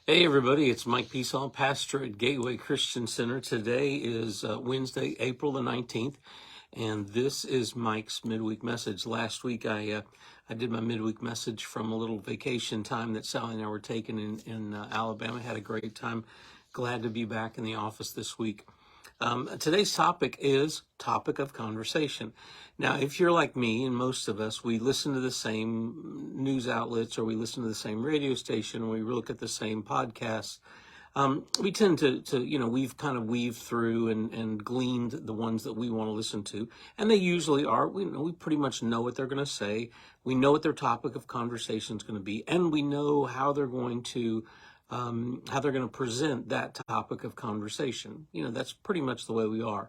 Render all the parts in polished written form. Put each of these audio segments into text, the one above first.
Hey everybody, it's Mike Peasall, pastor at Gateway Christian Center. Today is Wednesday, April the 19th, and this is Mike's midweek message. Last week I did my midweek message from a little vacation time that Sally and I were taking in Alabama. Had a great time. Glad to be back in the office this week. Today's topic is topic of conversation. Now, if you're like me and most of us, we listen to the same news outlets or we listen to the same radio station or we look at the same podcasts. We tend to we've kind of weaved through and gleaned the ones that we want to listen to. And they usually are, we pretty much know what they're going to say. We know what their topic of conversation is going to be, and we know how they're going to present that topic of conversation. That's pretty much the way we are.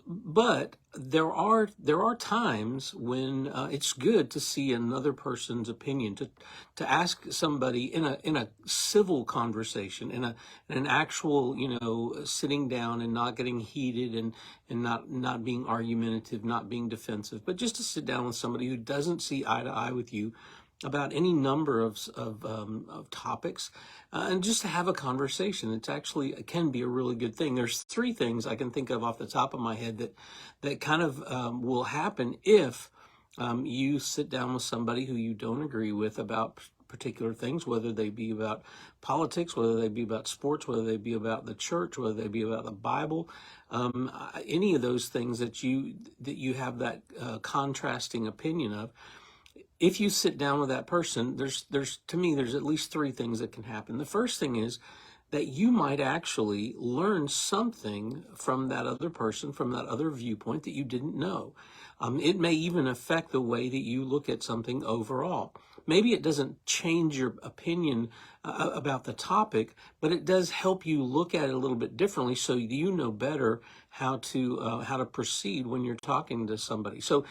But there are times when it's good to see another person's opinion, to ask somebody in a civil conversation, in an actual, sitting down and not getting heated and not being argumentative, not being defensive, but just to sit down with somebody who doesn't see eye to eye with you about any number of topics, and just to have a conversation. It can be a really good thing. There's three things I can think of off the top of my head that kind of will happen if you sit down with somebody who you don't agree with about particular things, whether they be about politics, whether they be about sports, whether they be about the church, whether they be about the Bible, any of those things that you have that contrasting opinion of. If you sit down with that person, there's at least three things that can happen. The first thing is that you might actually learn something from that other person, from that other viewpoint that you didn't know. It may even affect the way that you look at something overall. Maybe it doesn't change your opinion about the topic, but it does help you look at it a little bit differently, so you know better how to proceed when you're talking to somebody. So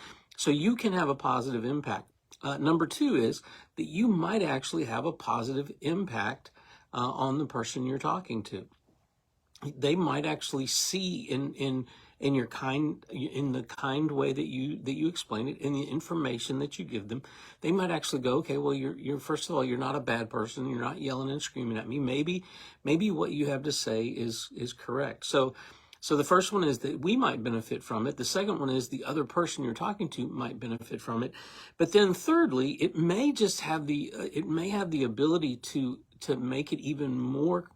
you can have a positive impact. Number two is that you might actually have a positive impact on the person you're talking to. They might actually see in the kind way that you explain it, in the information that you give them. They might actually go, okay, well, you're first of all, you're not a bad person. You're not yelling and screaming at me. Maybe what you have to say is correct. So the first one is that we might benefit from it. The second one is the other person you're talking to might benefit from it. But then thirdly, it may have the ability to make it even more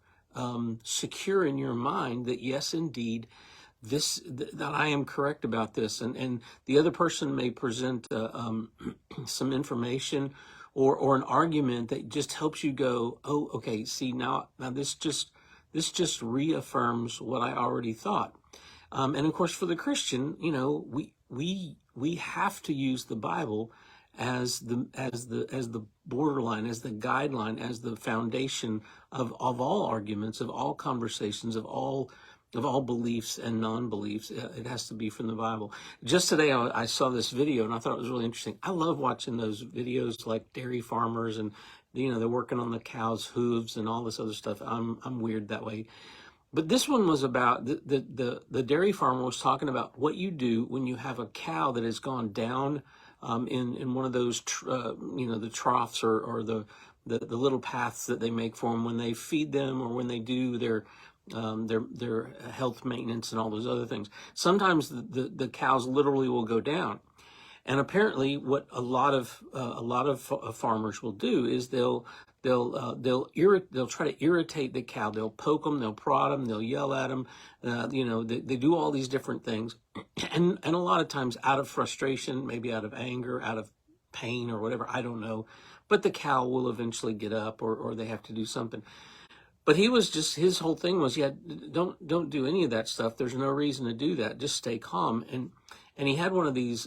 secure in your mind that yes, indeed, that I am correct about this, and the other person may present some information or an argument that just helps you go, oh, okay, see, now this just reaffirms what I already thought. And of course, for the Christian, we have to use the Bible as the borderline, as the guideline, as the foundation of all arguments, of all conversations, of all beliefs and non-beliefs. It has to be from the Bible. Just today, I saw this video and I thought it was really interesting. I love watching those videos, like dairy farmers, and they're working on the cow's hooves and all this other stuff. I'm weird that way. But this one was about the dairy farmer was talking about what you do when you have a cow that has gone down in one of those the troughs or the little paths that they make for them when they feed them or when they do their health maintenance and all those other things. Sometimes the cows literally will go down. And apparently, what a lot of farmers will do is they'll try to irritate the cow. They'll poke them, they'll prod them, they'll yell at them. They do all these different things, and a lot of times out of frustration, maybe out of anger, out of pain or whatever, I don't know. But the cow will eventually get up, or they have to do something. But his whole thing was, don't do any of that stuff. There's no reason to do that. Just stay calm. And he had one of these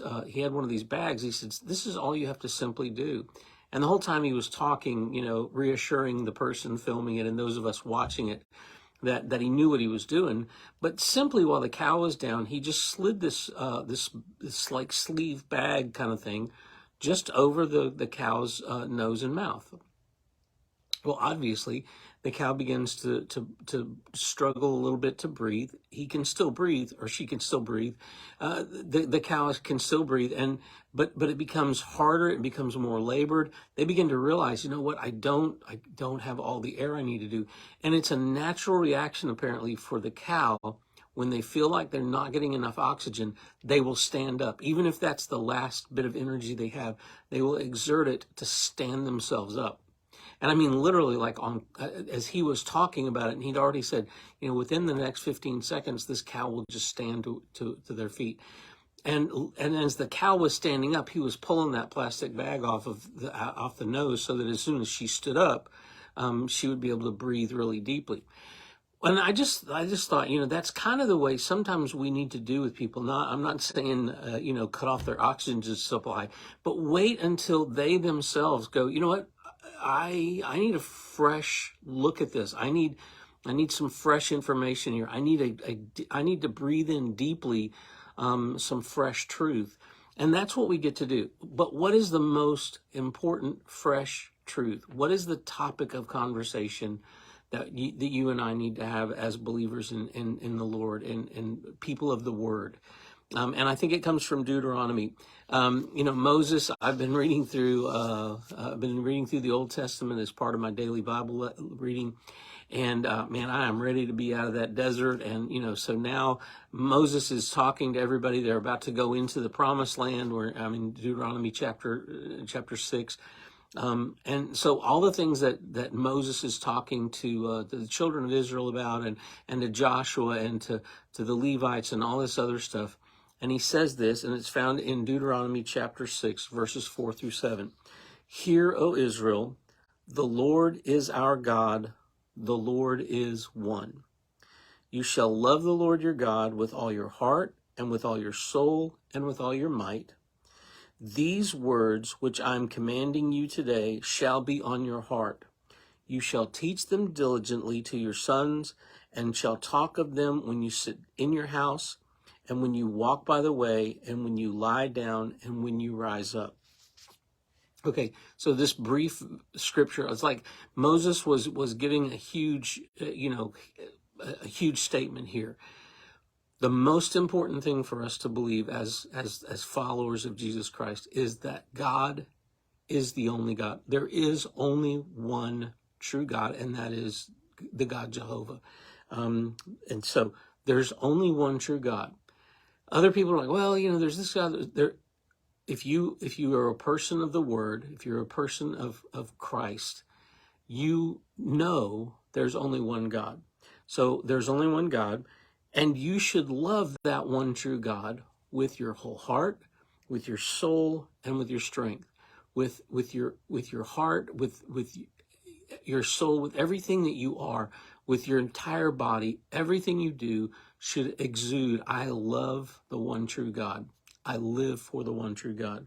bags. He said, this is all you have to simply do. And the whole time he was talking, reassuring the person filming it and those of us watching it that he knew what he was doing. But simply while the cow was down, he just slid this like sleeve bag kind of thing just over the cow's nose and mouth. Well, obviously, the cow begins to struggle a little bit to breathe. He can still breathe, or she can still breathe. The cow can still breathe, but it becomes harder. It becomes more labored. They begin to realize, you know what? I don't have all the air I need to do, and it's a natural reaction apparently for the cow. When they feel like they're not getting enough oxygen, they will stand up. Even if that's the last bit of energy they have, they will exert it to stand themselves up. And I mean, literally, like as he was talking about it, and he'd already said, you know, within the next 15 seconds, this cow will just stand to their feet. And as the cow was standing up, he was pulling that plastic bag off the nose, so that as soon as she stood up, she would be able to breathe really deeply. And I just thought, you know, that's kind of the way sometimes we need to do with people. I'm not saying, you know, cut off their oxygen supply, but wait until they themselves go, you know what? I need a fresh look at this. I need some fresh information here. I need to breathe in deeply some fresh truth. And that's what we get to do. But what is the most important fresh truth? What is the topic of conversation that you and I need to have as believers in the Lord and people of the Word? And I think it comes from Deuteronomy. You know, Moses, I've been reading through the Old Testament as part of my daily Bible reading. And man, I am ready to be out of that desert. And, you know, so now Moses is talking to everybody. They're about to go into the promised land, Deuteronomy chapter 6. And so all the things that Moses is talking to the children of Israel about, and to Joshua and to the Levites and all this other stuff. And he says this, and it's found in Deuteronomy chapter 6, verses 4 through 7. Hear, O Israel, the Lord is our God, the Lord is one. You shall love the Lord your God with all your heart, and with all your soul, and with all your might. These words which I am commanding you today shall be on your heart. You shall teach them diligently to your sons, and shall talk of them when you sit in your house, and when you walk by the way, and when you lie down, and when you rise up. Okay, so this brief scripture, it's like Moses was giving a huge, a huge statement here. The most important thing for us to believe as followers of Jesus Christ is that God is the only God. There is only one true God, and that is the God Jehovah. And so there's only one true God. Other people are like, well, you know, there's this God. There, if you are a person of the Word, if you're a person of Christ, you know there's only one God. So there's only one God, and you should love that one true God with your whole heart, with your soul, and with your strength, with your heart, with your soul, with everything that you are, with your entire body. Everything you do should exude, I love the one true God. I live for the one true God.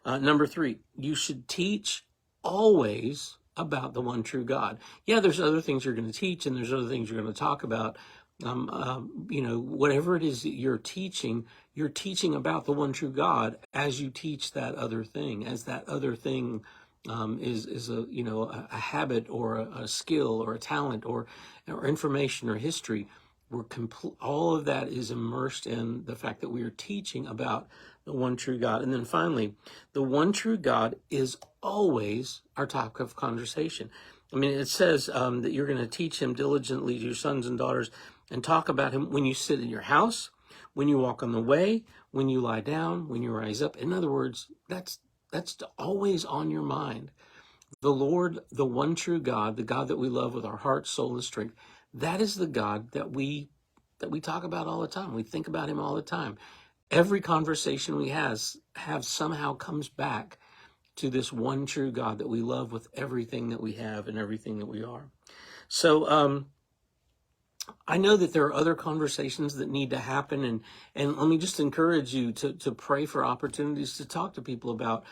Number 3, you should teach always about the one true God. Yeah, there's other things you're going to teach, and there's other things you're going to talk about. You know, whatever it is that you're teaching about the one true God as you teach that other thing, as that other thing is a habit or a skill or a talent or information or history. All of that is immersed in the fact that we are teaching about the one true God. And then finally, the one true God is always our topic of conversation. I mean, it says that you're going to teach him diligently to your sons and daughters, and talk about him when you sit in your house, when you walk on the way, when you lie down, when you rise up. In other words, that's always on your mind. The Lord, the one true God, the God that we love with our heart, soul, and strength, that is the God that we talk about all the time. We think about him all the time. Every conversation we have somehow comes back to this one true God that we love with everything that we have and everything that we are. So I know that there are other conversations that need to happen, and let me just encourage you to pray for opportunities to talk to people about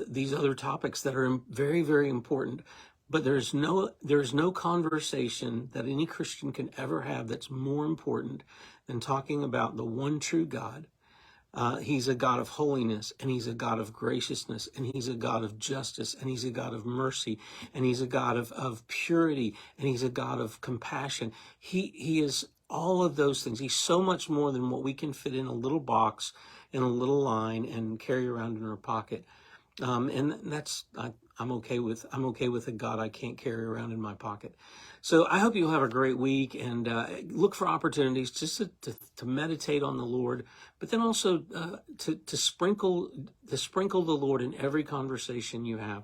these other topics that are very, very important. But there's no conversation that any Christian can ever have that's more important than talking about the one true God, He's a God of holiness, and he's a God of graciousness, and he's a God of justice, and he's a God of mercy, and he's a God of purity, and he's a God of compassion. He is all of those things. He's so much more than what we can fit in a little box, in a little line, and carry around in our pocket. And that's I'm okay with a God I can't carry around in my pocket. So I hope you'll have a great week, and look for opportunities just to meditate on the Lord, but then also to sprinkle the Lord in every conversation you have,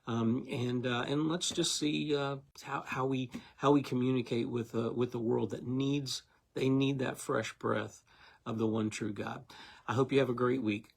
and let's just see how we communicate with the world that need that fresh breath of the one true God. I hope you have a great week.